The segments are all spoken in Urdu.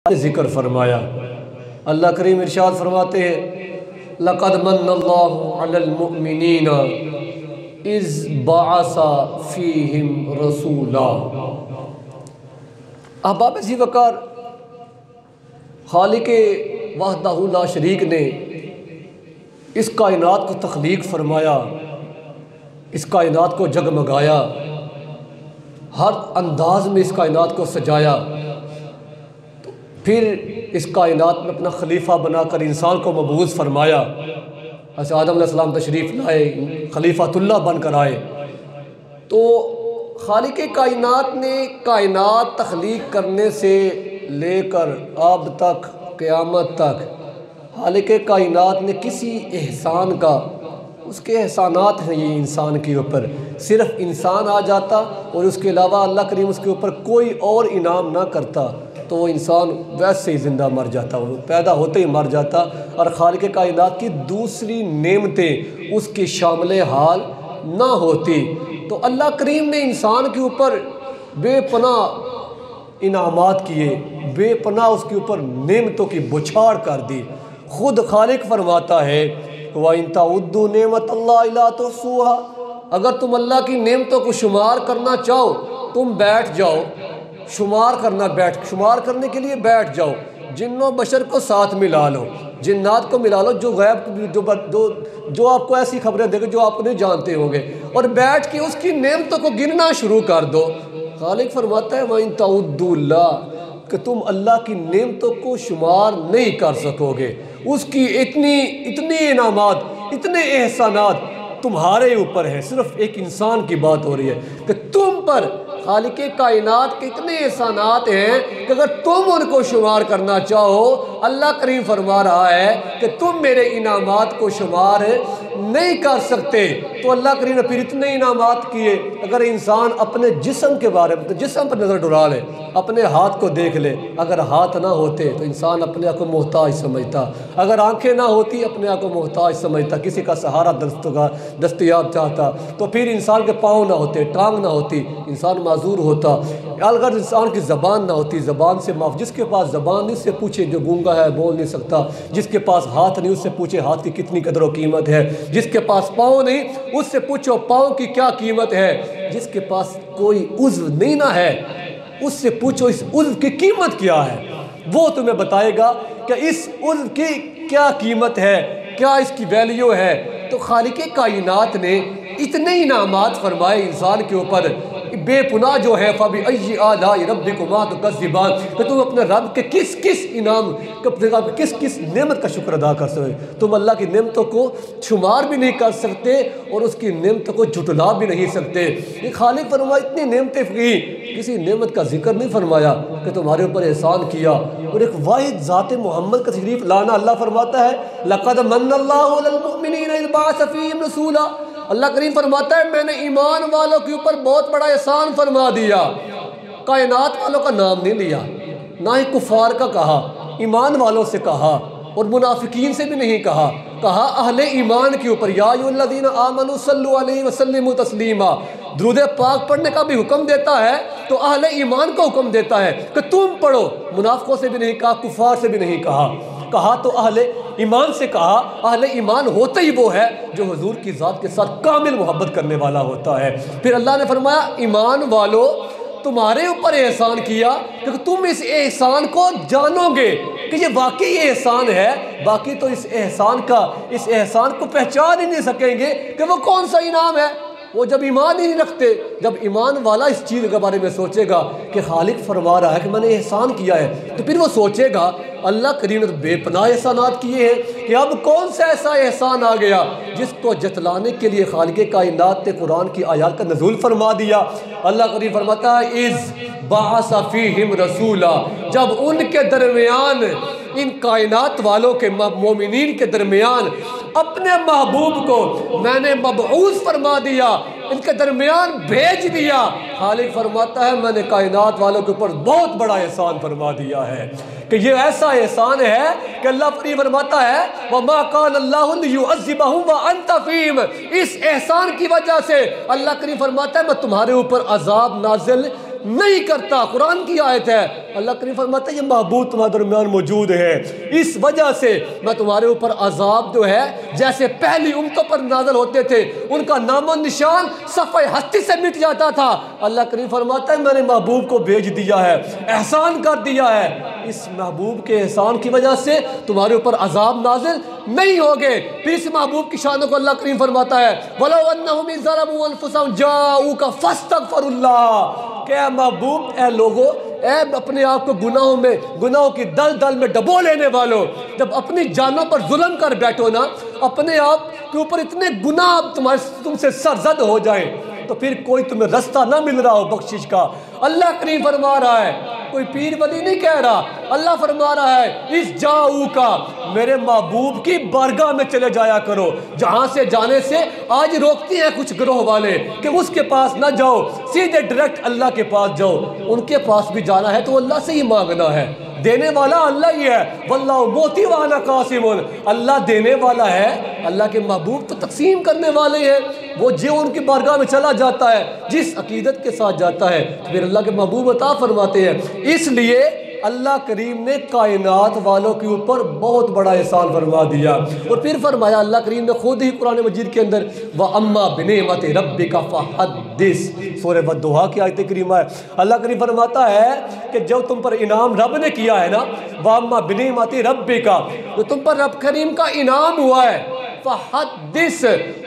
ذکر فرمایا۔ اللہ کریم ارشاد فرماتے ہیں لَقَدْ مَنَّ اللَّهُ عَلَى الْمُؤْمِنِينَ إِذْ بَعَثَ فِيهِمْ رَسُولًا۔ احباب ذی وقار، خالق وحدہ لا شریک نے اس کائنات کو تخلیق فرمایا، اس کائنات کو جگمگایا، ہر انداز میں اس کائنات کو سجایا، پھر اس کائنات میں اپنا خلیفہ بنا کر انسان کو مبعوث فرمایا۔ حضرت آدم علیہ السلام تشریف لائے، خلیفۃ اللہ بن کر آئے۔ تو خالق کائنات نے کائنات تخلیق کرنے سے لے کر اب تک قیامت تک خالق کائنات نے کسی احسان کا، اس کے احسانات ہیں یہ انسان کے اوپر، صرف انسان آ جاتا اور اس کے علاوہ اللہ کریم اس کے اوپر کوئی اور انعام نہ کرتا تو وہ انسان ویسے ہی زندہ مر جاتا، وہ پیدا ہوتے ہی مر جاتا، اور خالق کائنات کی دوسری نعمتیں اس کی شامل حال نہ ہوتی۔ تو اللہ کریم نے انسان کے اوپر بے پناہ انعامات کیے، بے پناہ اس کے اوپر نعمتوں کی بچھاڑ کر دی۔ خود خالق فرماتا ہے وَإِن تَعُدُّوا نِعْمَةَ اللَّهِ لَا تُحْصُوهَا، اگر تم اللہ کی نعمتوں کو شمار کرنا چاہو تم بیٹھ جاؤ، شمار کرنے کے لیے بیٹھ جاؤ، جن و بشر کو ساتھ ملا لو، جنات کو ملا لو، جو غیب جو آپ کو ایسی خبریں دے گے جو آپ نہیں جانتے ہوں گے، اور بیٹھ کے اس کی نعمتوں کو گننا شروع کر دو۔ خالق فرماتا ہے وَإِن تَعُدُّوا اللَّهَ، کہ تم اللہ کی نعمتوں کو شمار نہیں کر سکو گے، اس کی اتنی انعامات، اتنے احسانات تمہارے اوپر ہے۔ صرف ایک انسان کی بات ہو رہی ہے کہ تم پر خالق کائنات کے اتنے احسانات ہیں کہ اگر تم ان کو شمار کرنا چاہو، اللہ کریم فرما رہا ہے کہ تم میرے انعامات کو شمار نہیں کر سکتے۔ تو اللہ کریم نے پھر اتنے انعامات کیے، اگر انسان اپنے جسم کے بارے میں، جسم پر نظر ڈرا لے، اپنے ہاتھ کو دیکھ لے، اگر ہاتھ نہ ہوتے تو انسان اپنے آپ کو محتاج سمجھتا، اگر آنکھیں نہ ہوتی اپنے آپ کو محتاج سمجھتا، کسی کا سہارا دستیاب چاہتا، تو پھر انسان کے پاؤں نہ ہوتے، ٹانگ نہ ہوتی، انسان معذور ہوتا، اگر انسان کی زبان نہ ہوتی، زبان سے معاف، جس کے پاس زبان نہیں اس سے پوچھے جو گونگا ہے بول نہیں سکتا، جس کے پاس ہاتھ نہیں اس سے پوچھے ہاتھ کی کتنی قدر و قیمت ہے، جس کے پاس پاؤں نہیں اس سے پوچھو پاؤں کی کیا قیمت ہے، جس کے پاس کوئی عضو نہیں نہ ہے اس سے پوچھو اس عضو کی قیمت کیا ہے، وہ تمہیں بتائے گا کہ اس عضو کی کیا قیمت ہے، کیا اس کی ویلیو ہے۔ تو خالق کائنات نے اتنے انعامات فرمائے انسان کے اوپر بے پناہ جو ہے فَبِأَيِّ آلَاءِ رَبِّكُمَا تُكَذِّبَانِ، کہ تم اپنے رب کے کس انعام، کس نعمت کا شکر ادا کر سکتے، تم اللہ کی نعمتوں کو شمار بھی نہیں کر سکتے اور اس کی نعمتوں کو جھٹلا بھی نہیں سکتے۔ یہ خالق فرمایا اتنی نعمتیں کی، کسی نعمت کا ذکر نہیں فرمایا کہ تمہارے اوپر احسان کیا، اور ایک واحد ذات محمد کا تشریف لانا۔ اللہ فرماتا ہے لَقَدْ مَنَّ اللَّهُ عَلَى الْمُؤْمِنِينَ إِذْ بَعَثَ فِيهِمْ رَسُولًا، اللہ کریم فرماتا ہے میں نے ایمان والوں کے اوپر بہت بڑا احسان فرما دیا۔ کائنات والوں کا نام نہیں لیا، نہ ہی کفار کا کہا، ایمان والوں سے کہا، اور منافقین سے بھی نہیں کہا، کہا اہل ایمان کے اوپر یا ایھا الذین آمنوا صلوا علیہ وسلموا تسلیما۔ درود پاک پڑھنے کا بھی حکم دیتا ہے تو اہل ایمان کو حکم دیتا ہے کہ تم پڑھو، منافقوں سے بھی نہیں کہا، کفار سے بھی نہیں کہا، کہا تو اہل ایمان سے کہا۔ اہل ایمان ہوتا ہی وہ ہے جو حضور کی ذات کے ساتھ کامل محبت کرنے والا ہوتا ہے۔ پھر اللہ نے فرمایا ایمان والو تمہارے اوپر احسان کیا کہ تم اس احسان کو جانو گے کہ یہ واقعی احسان ہے، باقی تو اس احسان کو پہچان ہی نہیں سکیں گے کہ وہ کون سا انعام ہے، وہ جب ایمان ہی نہیں رکھتے۔ جب ایمان والا اس چیز کے بارے میں سوچے گا کہ خالق فرما رہا ہے کہ میں نے احسان کیا ہے، تو پھر وہ سوچے گا اللہ کریم نے بے پناہ احسانات کیے ہیں کہ اب کون سا ایسا احسان آ گیا جس کو جتلانے کے لیے خالق کائنات نے قرآن کی آیات کا نزول فرما دیا۔ اللہ کریم فرماتا ہے اِذْ بَعَثَ فِيهِمْ رَسُولًا، جب ان کے درمیان، ان کائنات والوں کے مومنین کے درمیان اپنے محبوب کو میں نے مبعوث فرما دیا، ان کے درمیان بھیج دیا۔ خالق فرماتا ہے میں نے کائنات والوں کے اوپر بہت بڑا احسان فرما دیا ہے کہ یہ ایسا احسان ہے کہ اللہ فرماتا ہے وَمَا كَانَ اللَّهُ لِيُعَذِّبَهُمْ وَأَنْتَ فِيهِمْ، اس احسان کی وجہ سے اللہ کریم فرماتا ہے میں تمہارے اوپر عذاب نازل نہیں کرتا۔ قرآن کی آیت ہے، اللہ کریم فرماتا ہے یہ معبود تمہارے درمیان موجود ہے، اس وجہ سے میں تمہارے اوپر عذاب جو ہے جیسے پہلی امتوں پر نازل ہوتے تھے ان کا نام و نشان صفحہ ہستی سے مٹ جاتا تھا، اللہ کریم فرماتا ہے میں نے محبوب کو بھیج دیا ہے، احسان کر دیا ہے، اس محبوب کے احسان کی وجہ سے تمہارے اوپر عذاب نازل نہیں ہوگے۔ پھر اس محبوب کی شانوں کو اللہ کریم فرماتا ہے وَلَوْ أَنَّهُمْ إِذْ ظَلَمُوا أَنفُسَهُمْ جَاءُوكَ فَاسْتَغْفَرُوا اللَّهَ کہ اے محبوب، اے لوگو، اے اپنے آپ کو گناہوں کی دل میں ڈبو لینے والوں، جب اپنی جانوں پر ظلم کر بیٹھو نا، اپنے آپ کے اوپر اتنے گناہ تم سے سرزد ہو جائیں تو پھر کوئی تمہیں رستہ نہ مل رہا ہو بخشش کا، اللہ کریم فرما رہا ہے، کوئی پیر ولی نہیں کہہ رہا، اللہ فرما رہا ہے اس جاؤ کا، میرے محبوب کی بارگاہ میں چلے جایا کرو، جہاں سے جانے سے آج روکتی ہیں کچھ گروہ والے کہ اس کے پاس نہ جاؤ، سیدھے ڈائریکٹ اللہ کے پاس جاؤ، ان کے پاس بھی جانا ہے تو اللہ سے ہی مانگنا ہے، دینے والا اللہ ہی ہے، واللہ موتی وانا قاسم، اللہ دینے والا ہے، اللہ کے محبوب تو تقسیم کرنے والے ہیں، وہ جو ان کی بارگاہ میں چلا جاتا ہے جس عقیدت کے ساتھ جاتا ہے پھر اللہ کے محبوب عطا فرماتے ہیں۔ اس لیے اللہ کریم نے کائنات والوں کے اوپر بہت بڑا احسان فرما دیا، اور پھر فرمایا اللہ کریم نے خود ہی قرآن مجید کے اندر وَأَمَّا بِنِعْمَتِ رَبِّكَ فَحَدِّثْ، سورہ والضحیٰ کی آیت کریمہ ہے، اللہ کریم فرماتا ہے کہ جو تم پر انعام رب نے کیا ہے نا، وَأَمَّا بِنِعْمَتِ رَبِّكَ، جو تم پر رب کریم کا انعام ہوا ہے، فحدث،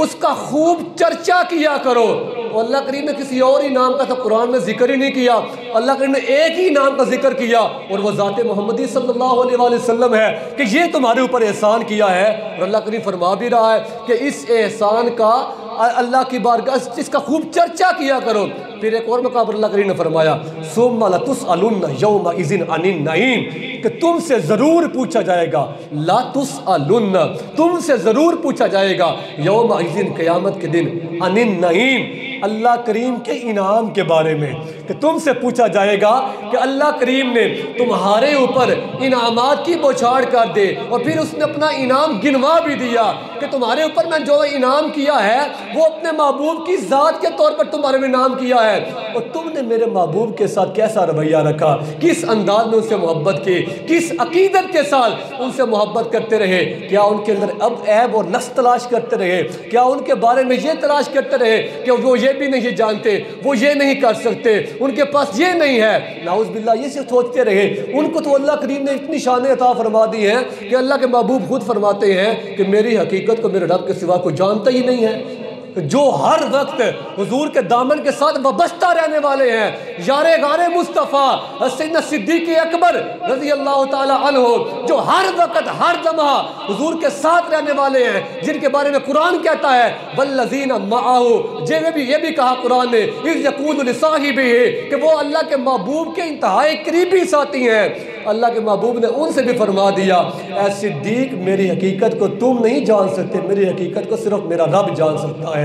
اس کا خوب چرچا کیا کرو۔ اور اللہ کریم نے کسی اور انعام کا تو قرآن میں ذکر ہی نہیں کیا، اللہ کریم نے ایک ہی انعام کا ذکر کیا اور وہ ذات محمدی صلی اللہ علیہ وآلہ وسلم ہے کہ یہ تمہارے اوپر احسان کیا ہے، اور اللہ کریم فرما بھی رہا ہے کہ اس احسان کا اللہ کی بارگاہ اس کا خوب چرچا کیا کرو۔ پھر ایک اور مقام پر اللہ کریم نے فرمایا ثُمَّ لَتُسْأَلُنَّ يَوْمَئِذٍ عَنِ النَّعِيمِ، کہ تم سے ضرور پوچھا جائے گا، لا تسألن، تم سے ضرور پوچھا جائے گا، یومئذ، قیامت کے دن، عن النعیم، اللہ کریم کے انعام کے بارے میں، کہ تم سے پوچھا جائے گا کہ اللہ کریم نے تمہارے اوپر انعامات کی بوچھاڑ کر دے، اور پھر اس نے اپنا انعام گنوا بھی دیا کہ تمہارے اوپر میں جو انعام کیا ہے وہ اپنے محبوب کی ذات کے طور پر تمہارے میں انعام کیا ہے، اور تم نے میرے محبوب کے ساتھ کیسا رویہ رکھا، کس انداز میں ان سے محبت کی، کس عقیدت کے ساتھ ان سے محبت کرتے رہے، کیا ان کے اندر اب عیب اور نقص تلاش کرتے رہے، کیا ان کے بارے میں یہ تلاش کرتے رہے کہ وہ یہ بھی نہیں جانتے، وہ یہ نہیں کر سکتے، ان کے پاس یہ نہیں ہے، نعوذ باللہ یہ سے سوچتے رہے۔ ان کو تو اللہ کریم نے اتنی شانیں عطا فرما دی ہیں کہ اللہ کے محبوب خود فرماتے ہیں کہ میری حقیقت کو میرے رب کے سوا کوئی جانتا ہی نہیں ہے، جو ہر وقت حضور کے دامن کے ساتھ وابستہ رہنے والے ہیں، یار غار مصطفیٰ سیدنا صدیق اکبر رضی اللہ تعالی عنہ، جو ہر وقت ہر لمحہ حضور کے ساتھ رہنے والے ہیں، جن کے بارے میں قرآن کہتا ہے والذین معہ، یہ بھی کہا قرآن نے اذ یقول لصاحبہ، کہ وہ اللہ کے محبوب کے انتہائی قریبی ساتھی ہیں۔ اللہ کے محبوب نے ان سے بھی فرما دیا اے صدیق، میری حقیقت کو تم نہیں جان سکتے، میری حقیقت کو صرف میرا رب جان سکتا ہے۔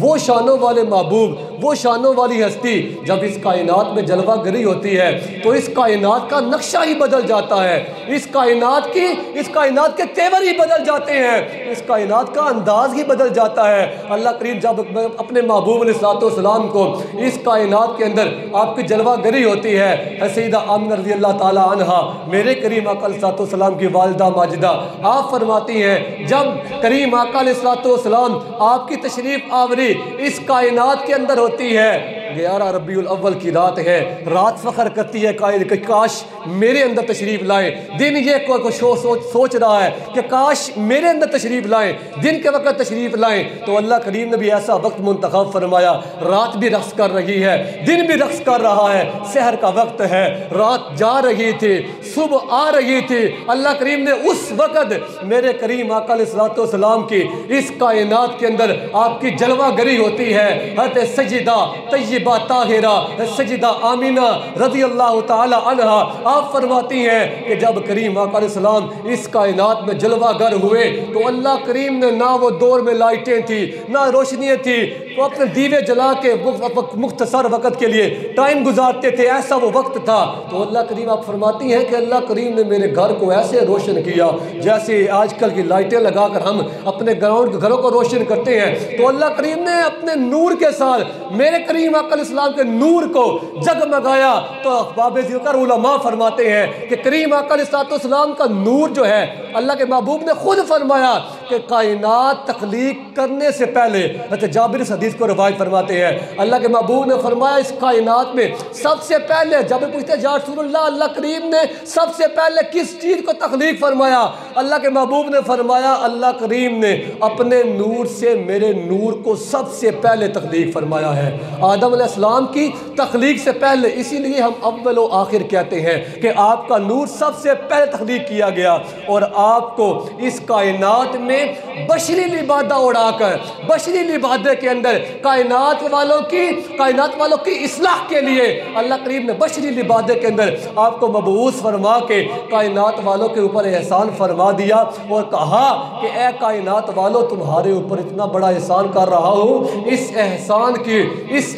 وہ شانوں والے محبوب، وہ شانوں والی ہستی جب اس کائنات میں جلوہ گری ہوتی ہے تو اس کائنات کا نقشہ ہی بدل جاتا ہے، اس کائنات کے تیور ہی بدل جاتے ہیں، اس کائنات کا انداز ہی بدل جاتا ہے۔ اللہ کریم جب اپنے محبوب علیہ السلام کو اس کائنات کے اندر آپ کی جلوہ گری ہوتی ہے، سیدہ آمنہ رضی اللہ تعالی عنہ، میرے کریم آقا علیہ السلام کی والدہ ماجدہ، آپ فرماتی ہیں جب کریم آقا علیہ السلام آپ کی تشریف آوری اس کائنات کے اندر ہوتی ہے، 11 ربیع الاول کی رات ہے، رات فخر کرتی ہے کہ کاش میرے اندر تشریف لائیں، دن یہ کوئی سوچ رہا ہے کہ کاش میرے اندر تشریف لائیں، دن کے وقت تشریف لائیں، تو اللہ کریم نے بھی ایسا وقت منتخب فرمایا، رات بھی رقص کر رہی ہے، دن بھی رقص کر رہا ہے، سحر کا وقت ہے، رات جا رہی تھی، صبح آ رہی تھی، اللہ کریم نے اس وقت میرے کریم آقا علیہ السلام کی اس کائنات کے اندر آپ کی جلوہ گری ہوتی ہے۔ حضرت سیدہ طیبہ طاہرہ سیدہ آمینہ رضی اللہ تعالی عنہ آپ فرماتی ہیں کہ جب کریم آقا علیہ السلام اس کائنات میں جلوہ گر ہوئے تو اللہ کریم نے نہ وہ دور میں لائٹیں تھی نہ روشنیاں تھی، وہ اپنے دیوے جلا کے مختصر وقت کے لیے ٹائم گزارتے تھے، ایسا وہ وقت تھا، تو اللہ کریم آپ فرماتی ہیں کہ اللہ کریم نے میرے گھر کو ایسے روشن کیا جیسے آج کل کی لائٹیں لگا کر ہم اپنے گھروں کو روشن کرتے ہیں، تو اللہ کریم نے اپنے نور کے ساتھ میرے کریم آقا آقا علیہ السلام کے نور کو جگمگایا تو احباب ذکر علماء فرماتے ہیں کہ کریم آقا علیہ السلام کا نور جو ہے اللہ کے محبوب نے خود فرمایا کہ کائنات تخلیق کرنے سے پہلے، حضرت جابر اس حدیث کو روایت فرماتے ہیں، اللہ کے محبوب نے فرمایا اس کائنات میں سب سے پہلے، جب پوچھتے ہیں یا رسول اللہ اللہ کریم نے سب سے پہلے کس چیز کو تخلیق فرمایا؟ اللہ کے محبوب نے فرمایا اللہ کریم نے اپنے نور سے میرے نور کو سب سے پہلے تخلیق فرمایا ہے، آدم علیہ السلام کی تخلیق سے پہلے۔ اسی لیے ہم اول و آخر کہتے ہیں کہ آپ کا نور سب سے پہلے تخلیق کیا گیا اور آپ کو اس کائنات میں بشری لبادہ اڑا کر، بشری لبادے کے اندر کائنات والوں کی اصلاح کے لیے اللہ کریم نے بشری لبادے کے اندر آپ کو مبعوث فرما کے کائنات والوں کے اوپر احسان فرما دیا اور کہا کہ اے کائنات والوں تمہارے اوپر اتنا بڑا احسان کر رہا ہوں، اس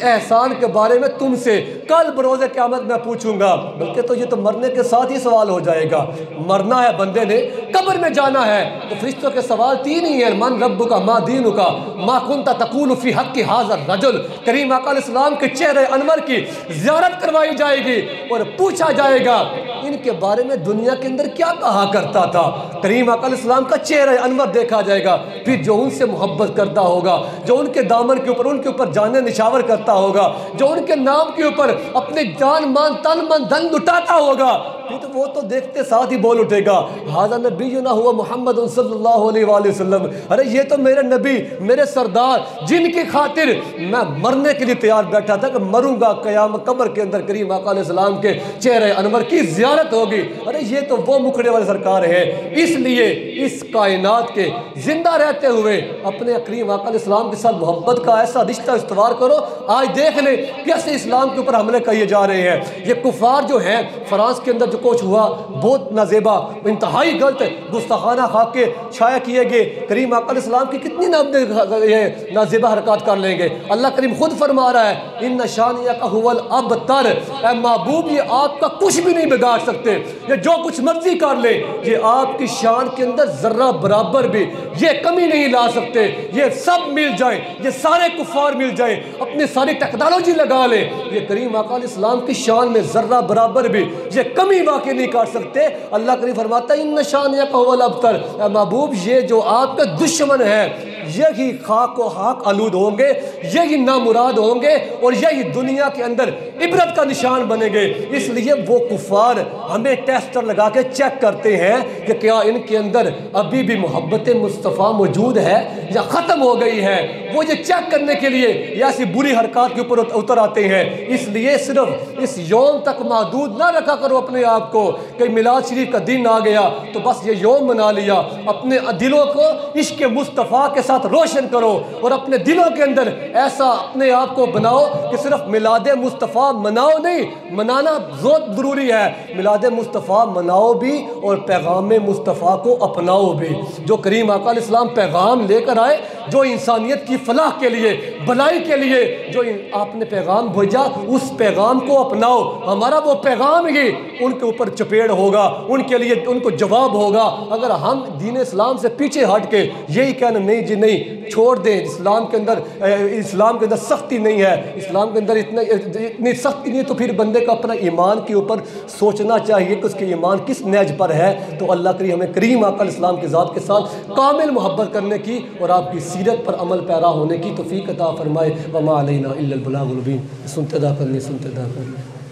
احسان کے بارے میں تم سے کل بروز قیامت میں پوچھوں گا، بلکہ تو یہ تو مرنے کے ساتھ ہی سوال ہو جائے گا۔ مرنا ہے بندے نے، قبر میں جانا ہے تو فرشتوں کے سوال تین ہی ہیں، من ربک ما دینک ما کنت تقول فی حق ھذا الرجل۔ کریم آقا علیہ السلام کے چہرے انور کی زیارت کروائی جائے گی اور پوچھا جائے گا ان کے بارے میں دنیا کے اندر کیا کہا کرتا تھا۔ کریم آقا علیہ السلام کا چہرہ انور دیکھا جائے گا، پھر جو ان سے محبت کرتا ہوگا، جو ان کے دامن کے اوپر ان کے اوپر جانیں نشاور کرتا ہوگا، جو ان کے نام کے اوپر اپنے جان مان تن من دھن لٹاتا ہوگا، پھر تو وہ تو دیکھتے ساتھ ہی بول اٹھے گا ھذا نبینا ہوا محمد صلی اللہ علیہ وآلہ وسلم، ارے یہ تو میرے نبی میرے سردار جن کی خاطر میں مرنے کے لیے تیار بیٹھا تھا کہ مروں گا، قیامت قبر کے اندر کریم آقا علیہ السلام کے چہرے انور کی زیارت ہوگی، ارے یہ تو وہ مکھڑے والے سرکار ہے۔ اس لیے اس کائنات کے زندہ رہتے ہوئے اپنے کریم آقا علیہ السلام کے ساتھ محبت کا ایسا رشتہ استوار کرو۔ آج دیکھ لیں کیسے اسلام کے اوپر حملے کیے جا رہے ہیں۔ یہ کفار جو ہیں، فرانس کے اندر جو کچھ ہوا بہت نازیبا انتہائی غلط گستاخانہ خاکے شائع کیے گئے، کریم آقا علیہ السلام کی کتنی نازیبا حرکات کر لیں گے۔ اللہ کریم خود فرما رہا ہے ان شانئک ھو الابتر، اے محبوب یہ آپ کا کچھ بھی نہیں بگاڑ سکتے، یہ جو کچھ مرضی کر لے یہ آپ کی شان کے اندر ذرہ برابر بھی یہ کمی نہیں لا سکتے۔ یہ سب مل جائیں، یہ سارے کفار مل جائیں، اپنی ساری ٹیکنالوجی لگا لیں، یہ کریم آقا علیہ السلام کی شان میں ذرہ برابر بھی یہ کمی واقع نہیں کر سکتے۔ اللہ کریم فرماتا ہے ان شانئک ھو الابتر، اے محبوب یہ جو آپ کے دشمن ہیں یہی خاک و خاک آلود ہوں گے، یہی نامراد ہوں گے اور یہی دنیا کے اندر عبرت کا نشان بنیں گے۔ اس لیے وہ کفار ہمیں ٹیسٹر لگا کے چیک کرتے ہیں کہ کیا ان کے اندر ابھی بھی محبت مصطفیٰ موجود ہے یا ختم ہو گئی ہے، وہ یہ چیک کرنے کے لیے ایسی بری حرکات کے اوپر اتر آتے ہیں۔ اس لیے صرف اس یوم تک محدود نہ رکھا کرو اپنے آپ کو کہ میلاد شریف کا دن آ گیا تو بس یہ یوم منا لیا، اپنے دلوں کو عشق مصطفیٰ کے ساتھ روشن کرو اور اپنے دلوں کے اندر ایسا اپنے آپ کو بناؤ کہ صرف میلاد مصطفیٰ مناؤ نہیں، منانا بہت ضروری ہے، میلاد مصطفیٰ مناؤ بھی اور پیغام مصطفیٰ کو اپناؤ بھی۔ جو کریم آقا علیہ السلام پیغام لے کر آئے، جو انسانیت کی فلاح کے لیے بھلائی کے لیے جو آپ نے پیغام بھیجا اس پیغام کو اپناؤ۔ ہمارا وہ پیغام ہی ان کے اوپر چپیڑ ہوگا، ان کے لیے ان کو جواب ہوگا۔ اگر ہم دین اسلام سے پیچھے ہٹ کے یہی کہنا نہیں جی نہیں چھوڑ دیں، اسلام کے اندر سختی نہیں ہے، اسلام کے اندر اتنی سختی نہیں، تو پھر بندے کو اپنا ایمان کے اوپر سوچنا چاہیے کہ اس کے ایمان کس نیج پر ہے۔ تو اللہ کریم ہمیں کریم آقا علیہ السلام کے ذات کے ساتھ کامل محبت کرنے کی اور آپ کی سیرت پر عمل پیرا ہونے کی توفیق عطا فرمائے۔ وما علینا الا البلاغ المبین۔ سنتے دا کرنی